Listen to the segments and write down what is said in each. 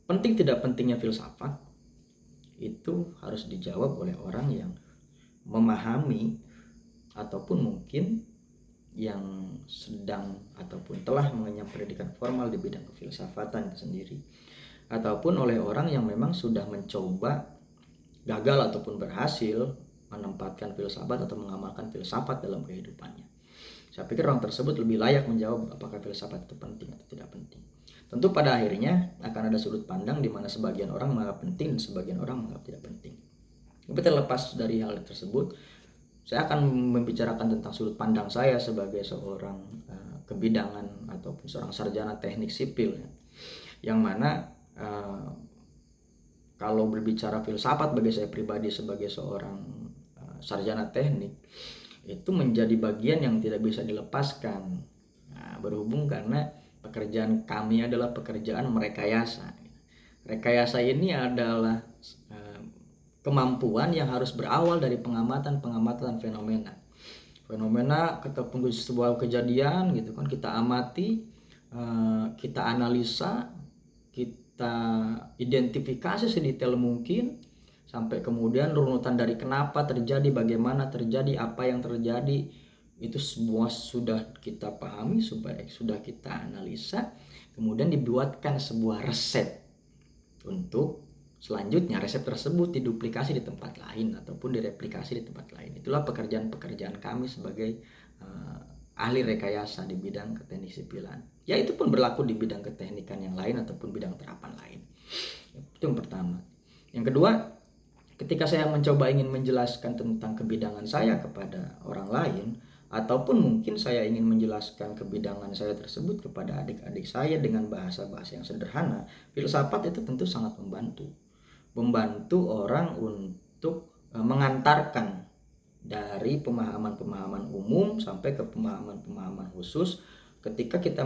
penting tidak pentingnya filsafat itu harus dijawab oleh orang yang memahami ataupun mungkin yang sedang ataupun telah mengenyam pendidikan formal di bidang kefilsafatan itu sendiri, ataupun oleh orang yang memang sudah mencoba gagal ataupun berhasil menempatkan filsafat atau mengamalkan filsafat dalam kehidupannya. Saya pikir orang tersebut lebih layak menjawab apakah filsafat itu penting atau tidak penting. Tentu pada akhirnya akan ada sudut pandang di mana sebagian orang menganggap penting dan sebagian orang menganggap tidak penting. Tapi terlepas dari hal tersebut, saya akan membicarakan tentang sudut pandang saya sebagai seorang kebidangan ataupun seorang sarjana teknik sipil, yang mana kalau berbicara filsafat bagi saya pribadi sebagai seorang sarjana teknik itu menjadi bagian yang tidak bisa dilepaskan. Berhubung karena pekerjaan kami adalah pekerjaan merekayasa. Rekayasa ini adalah kemampuan yang harus berawal dari pengamatan fenomena. Fenomena ataupun sebuah kejadian gitu kan, kita amati, kita analisa, kita identifikasi sedetail mungkin sampai kemudian runutan dari kenapa terjadi, bagaimana terjadi, apa yang terjadi, itu semua sudah kita pahami, sudah kita analisa, kemudian dibuatkan sebuah resep untuk selanjutnya resep tersebut diduplikasi di tempat lain ataupun direplikasi di tempat lain. Itulah pekerjaan kami sebagai ahli rekayasa di bidang keteknik sipilan. Ya, itu pun berlaku di bidang keteknikan yang lain ataupun bidang terapan lain. Itu yang pertama. Yang kedua, ketika saya mencoba ingin menjelaskan tentang kebidangan saya kepada orang lain, ataupun mungkin saya ingin menjelaskan kebidangan saya tersebut kepada adik-adik saya dengan bahasa-bahasa yang sederhana, filsafat itu tentu sangat membantu orang untuk mengantarkan dari pemahaman-pemahaman umum sampai ke pemahaman-pemahaman khusus. Ketika kita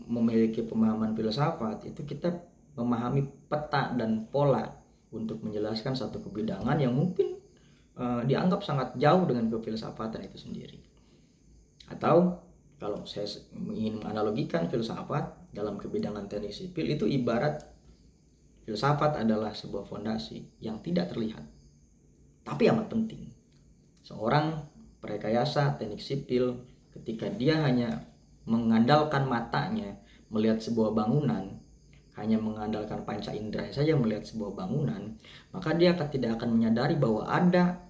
memiliki pemahaman filsafat, itu kita memahami peta dan pola untuk menjelaskan satu kebidangan yang mungkin dianggap sangat jauh dengan kefilsafatan itu sendiri. Atau kalau saya ingin menganalogikan filsafat dalam kebidangan teknik sipil, itu ibarat filsafat adalah sebuah fondasi yang tidak terlihat tapi amat penting. Seorang perekayasa teknik sipil ketika dia hanya mengandalkan matanya melihat sebuah bangunan, hanya mengandalkan panca indera saja melihat sebuah bangunan, maka dia tidak akan menyadari bahwa ada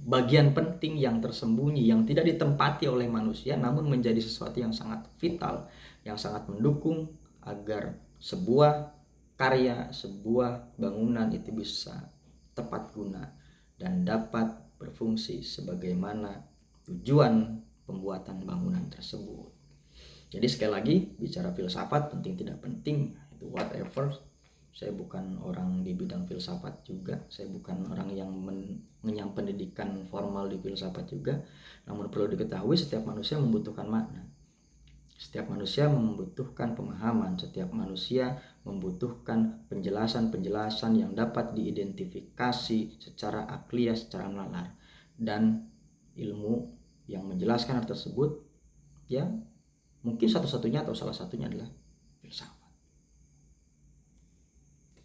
bagian penting yang tersembunyi yang tidak ditempati oleh manusia, namun menjadi sesuatu yang sangat vital, yang sangat mendukung agar sebuah karya, sebuah bangunan itu bisa tepat guna dan dapat berfungsi sebagaimana tujuan pembuatan bangunan tersebut. Jadi sekali lagi, bicara filsafat penting tidak penting itu whatever. Saya bukan orang di bidang filsafat juga, saya bukan orang yang mengenyam pendidikan formal di filsafat juga. Namun perlu diketahui setiap manusia membutuhkan makna, setiap manusia membutuhkan pemahaman, setiap manusia membutuhkan penjelasan-penjelasan yang dapat diidentifikasi secara akliah, secara nalar. Dan ilmu yang menjelaskan hal tersebut, ya mungkin satu-satunya atau salah satunya adalah